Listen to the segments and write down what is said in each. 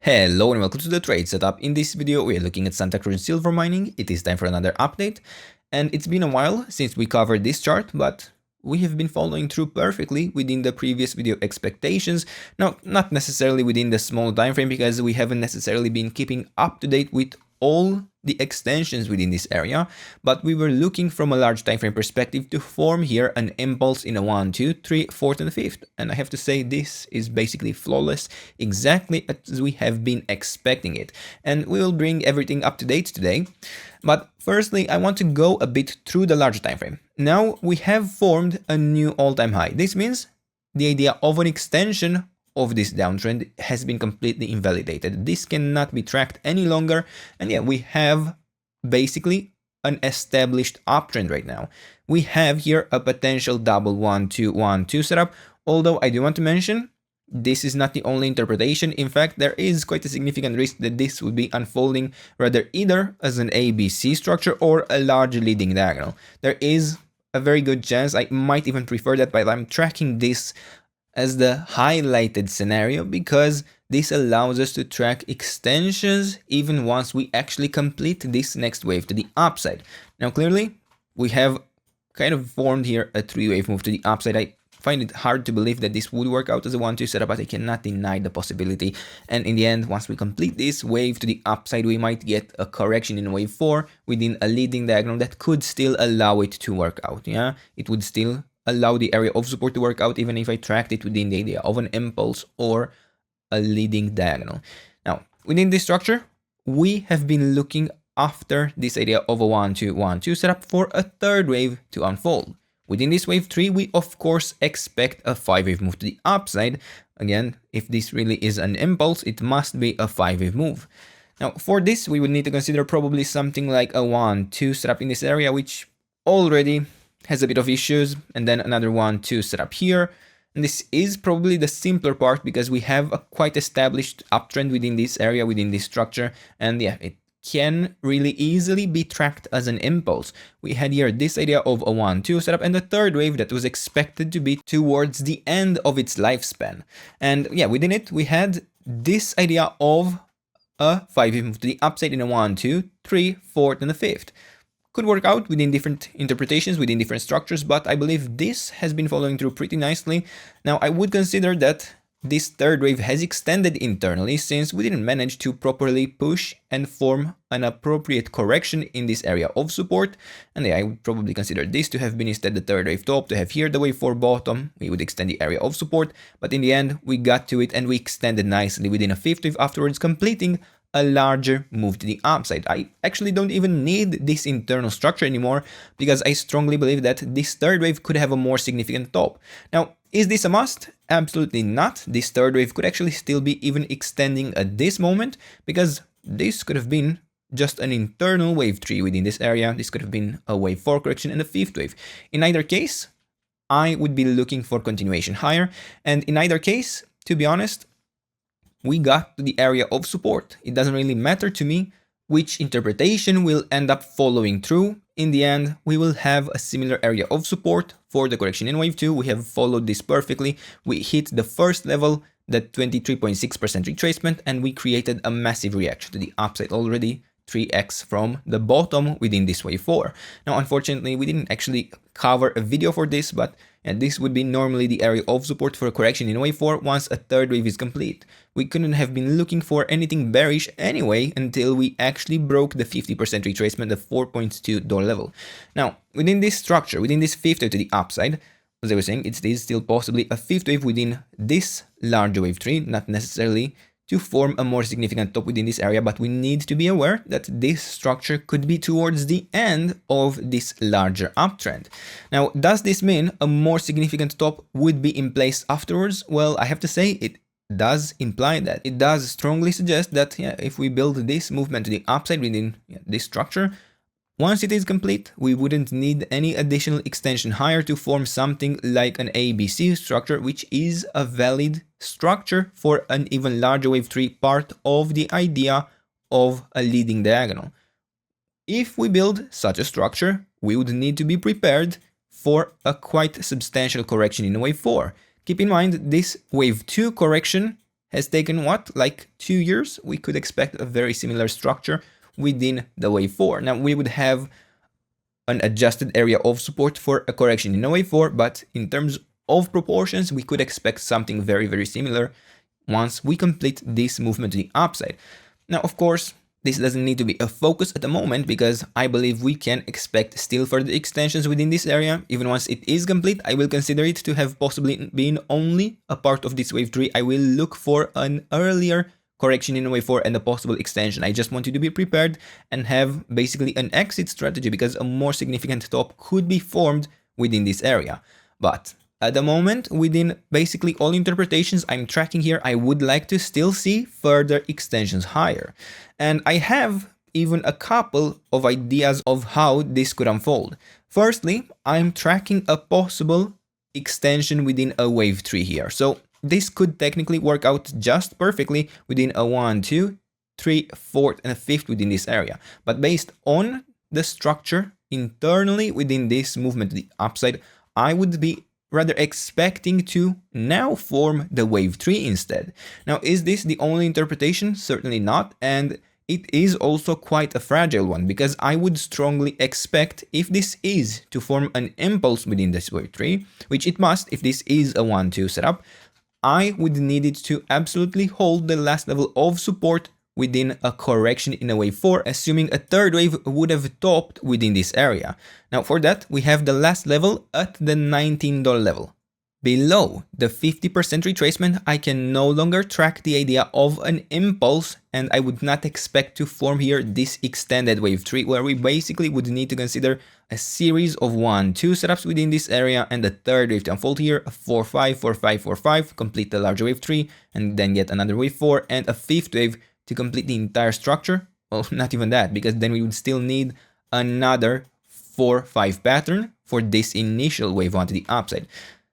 Hello and welcome to the trade setup. In this video we are looking at Santacruz Silver Mining. It is time for another update, and it's been a while since we covered this chart, but we have been following through perfectly within the previous video expectations. Now, not necessarily within the small time frame, because we haven't necessarily been keeping up to date with all the extensions within this area, but we were looking from a large time frame perspective to form here an impulse in a 1, 2, 3, 4th and 5th. And I have to say this is basically flawless, exactly as we have been expecting it. And we will bring everything up to date today. But firstly, I want to go a bit through the larger time frame. Now we have formed a new all-time high. This means the idea of an extension of this downtrend has been completely invalidated. This cannot be tracked any longer, and yeah, we have basically an established uptrend right now. We have here a potential double 1-2-1-2 setup, although I do want to mention this is not the only interpretation. In fact, there is quite a significant risk that this would be unfolding rather either as an ABC structure or a large leading diagonal. There is a very good chance, I might even prefer that, but I'm tracking this as the highlighted scenario because this allows us to track extensions even once we actually complete this next wave to the upside. Now clearly we have kind of formed here a 3-wave move to the upside. I find it hard to believe that this would work out as a 1-2 setup, but I cannot deny the possibility. And in the end, once we complete this wave to the upside, we might get a correction in wave 4 within a leading diagonal that could still allow it to work out. Yeah, it would still allow the area of support to work out even if I tracked it within the idea of an impulse or a leading diagonal. Now, within this structure, we have been looking after this idea of a 1-2-1-2 setup for a third wave to unfold. Within this wave 3, we of course expect a 5-wave move to the upside. Again, if this really is an impulse, it must be a 5-wave move. Now, for this, we would need to consider probably something like a 1-2 setup in this area, which already has a bit of issues, and then another 1-2 setup here. And this is probably the simpler part because we have a quite established uptrend within this area, within this structure, and yeah, it can really easily be tracked as an impulse. We had here this idea of a 1-2 setup and the third wave that was expected to be towards the end of its lifespan. And yeah, within it, we had this idea of a 5-wave move to the upside in a 1, 2, 3, 4th, and a 5th. Could work out within different interpretations, within different structures, but I believe this has been following through pretty nicely. Now, I would consider that this third wave has extended internally since we didn't manage to properly push and form an appropriate correction in this area of support. And yeah, I would probably consider this to have been instead the third wave top, to have here the wave 4 bottom. We would extend the area of support, but in the end, we got to it and we extended nicely within a 5th wave afterwards, completing a larger move to the upside. I actually don't even need this internal structure anymore because I strongly believe that this third wave could have a more significant top. Now, is this a must? Absolutely not. This third wave could actually still be even extending at this moment because this could have been just an internal wave 3 within this area. This could have been a wave 4 correction and a 5th wave. In either case, I would be looking for continuation higher, and in either case, to be honest, we got to the area of support. It doesn't really matter to me which interpretation will end up following through. In the end, we will have a similar area of support for the correction in wave 2. We have followed this perfectly. We hit the first level, that 23.6% retracement, and we created a massive reaction to the upside already, 3x from the bottom within this wave 4. Now, unfortunately, we didn't actually cover a video for this, but this would be normally the area of support for a correction in wave 4 once a third wave is complete. We couldn't have been looking for anything bearish anyway until we actually broke the 50% retracement, the $4.2 level. Now, within this structure, within this 5th wave to the upside, as I was saying, it is still possibly a 5th wave within this larger wave 3, not necessarily to form a more significant top within this area, but we need to be aware that this structure could be towards the end of this larger uptrend. Now, does this mean a more significant top would be in place afterwards? Well, I have to say it does imply that. It does strongly suggest that if we build this movement to the upside within this structure, once it is complete, we wouldn't need any additional extension higher to form something like an ABC structure, which is a valid structure for an even larger wave 3, part of the idea of a leading diagonal. If we build such a structure, we would need to be prepared for a quite substantial correction in wave 4. Keep in mind, this wave 2 correction has taken what, like 2 years? We could expect a very similar structure within the wave 4. Now we would have an adjusted area of support for a correction in a wave 4, but in terms of proportions, we could expect something very, very similar once we complete this movement to the upside. Now, of course, this doesn't need to be a focus at the moment because I believe we can expect still further extensions within this area. Even once it is complete, I will consider it to have possibly been only a part of this wave 3. I will look for an earlier correction in wave 4 and a possible extension. I just want you to be prepared and have basically an exit strategy because a more significant top could be formed within this area. But at the moment, within basically all interpretations I'm tracking here, I would like to still see further extensions higher. And I have even a couple of ideas of how this could unfold. Firstly, I'm tracking a possible extension within a wave 3 here. So this could technically work out just perfectly within a 1, 2, 3, 4, and a 5th within this area. But based on the structure internally within this movement to the upside, I would be rather expecting to now form the wave 3 instead. Now, is this the only interpretation? Certainly not, and it is also quite a fragile one because I would strongly expect if this is to form an impulse within this wave 3, which it must if this is a 1-2 setup, I would need it to absolutely hold the last level of support within a correction in a wave 4, assuming a third wave would have topped within this area. Now for that, we have the last level at the $19 level. Below the 50% retracement, I can no longer track the idea of an impulse, and I would not expect to form here this extended wave 3, where we basically would need to consider a series of 1-2 setups within this area, and the third wave to unfold here, a 4-5, 4-5, 4-5, complete the larger wave 3, and then yet another wave 4, and a 5th wave to complete the entire structure. Well, not even that, because then we would still need another 4-5 pattern for this initial wave 1 to the upside.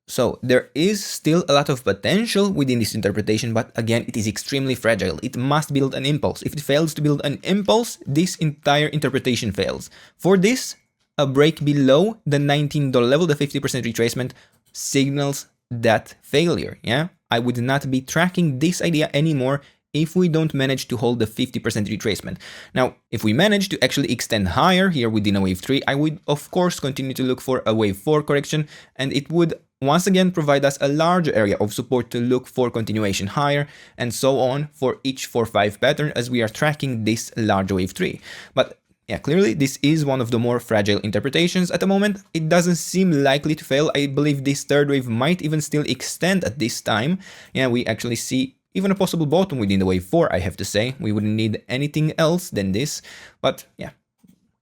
So there is still a lot of potential within this interpretation, but again, it is extremely fragile. It must build an impulse. If it fails to build an impulse, this entire interpretation fails. For this, a break below the $19 level, the 50% retracement, signals that failure. Yeah, I would not be tracking this idea anymore if we don't manage to hold the 50% retracement. Now, if we manage to actually extend higher here within a wave 3, I would of course continue to look for a wave 4 correction, and it would once again provide us a larger area of support to look for continuation higher, and so on for each 4-5 pattern as we are tracking this larger wave 3. But yeah, clearly this is one of the more fragile interpretations at the moment. It doesn't seem likely to fail. I believe this third wave might even still extend at this time. Yeah, we actually see even a possible bottom within the wave 4, I have to say. We wouldn't need anything else than this. But yeah,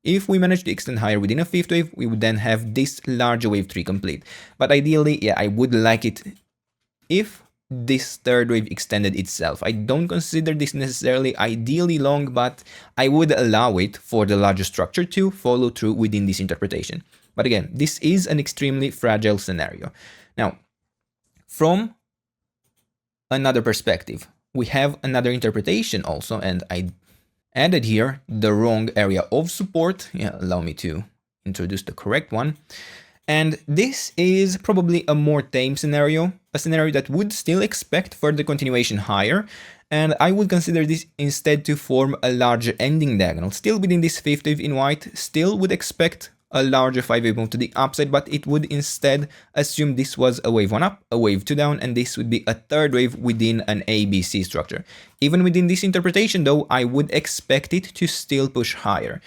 if we manage to extend higher within a 5th wave, we would then have this larger wave 3 complete. But ideally, yeah, I would like it if this third wave extended itself. I don't consider this necessarily ideally long, but I would allow it for the larger structure to follow through within this interpretation. But again, this is an extremely fragile scenario. Now, from another perspective, we have another interpretation also, and I added here the wrong area of support. Yeah, allow me to introduce the correct one. And this is probably a more tame scenario, a scenario that would still expect further continuation higher, and I would consider this instead to form a larger ending diagonal. Still within this 5th wave in white, still would expect a larger 5-wave move to the upside, but it would instead assume this was a wave 1 up, a wave 2 down, and this would be a third wave within an ABC structure. Even within this interpretation though, I would expect it to still push higher.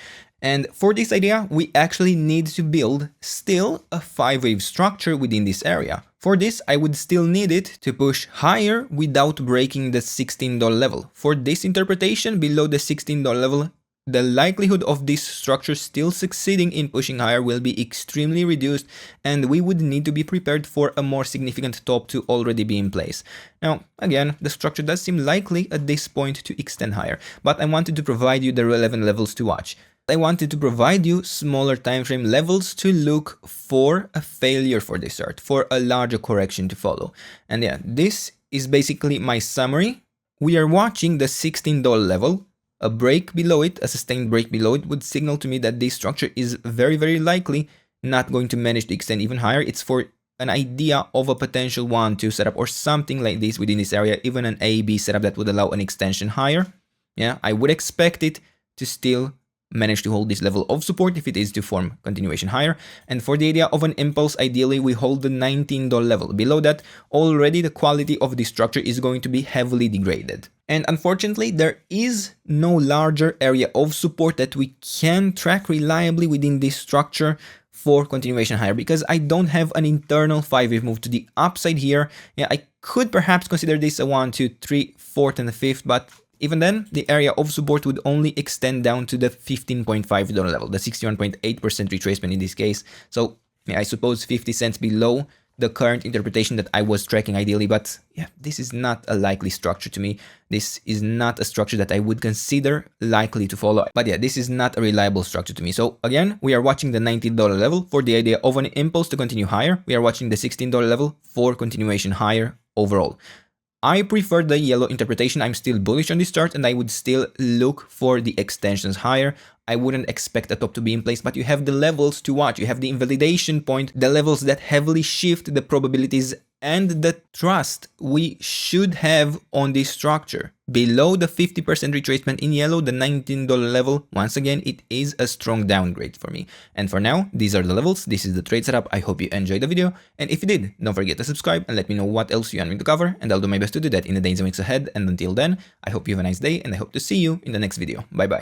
And for this idea, we actually need to build still a 5-wave structure within this area. For this, I would still need it to push higher without breaking the $16 level. For this interpretation, below the $16 level, the likelihood of this structure still succeeding in pushing higher will be extremely reduced, and we would need to be prepared for a more significant top to already be in place. Now, again, the structure does seem likely at this point to extend higher, but I wanted to provide you the relevant levels to watch. I wanted to provide you smaller time frame levels to look for a failure for this chart, for a larger correction to follow. And yeah, this is basically my summary. We are watching the $16 level. A break below it, a sustained break below it, would signal to me that this structure is very, very likely not going to manage to extend even higher. It's for an idea of a potential 1-2 setup or something like this within this area, even an A-B setup that would allow an extension higher, yeah, I would expect it to still manage to hold this level of support if it is to form continuation higher. And for the idea of an impulse, ideally we hold the $19 level. Below that, already the quality of the structure is going to be heavily degraded. And unfortunately, there is no larger area of support that we can track reliably within this structure for continuation higher, because I don't have an internal 5-wave move to the upside here. Yeah, I could perhaps consider this a 1, 2, 3, 4th and a 5th, but even then, the area of support would only extend down to the $15.5 level, the 61.8% retracement in this case. So yeah, I suppose 50 cents below the current interpretation that I was tracking ideally, but yeah, this is not a likely structure to me. This is not a structure that I would consider likely to follow. But yeah, this is not a reliable structure to me. So again, we are watching the $19 level for the idea of an impulse to continue higher. We are watching the $16 level for continuation higher overall. I prefer the yellow interpretation. I'm still bullish on this chart and I would still look for the extensions higher. I wouldn't expect a top to be in place, but you have the levels to watch. You have the invalidation point, the levels that heavily shift the probabilities and the trust we should have on this structure. Below the 50% retracement in yellow, the $19 level, once again, it is a strong downgrade for me. And for now, these are the levels. This is the trade setup. I hope you enjoyed the video. And if you did, don't forget to subscribe and let me know what else you want me to cover. And I'll do my best to do that in the days and weeks ahead. And until then, I hope you have a nice day and I hope to see you in the next video. Bye bye.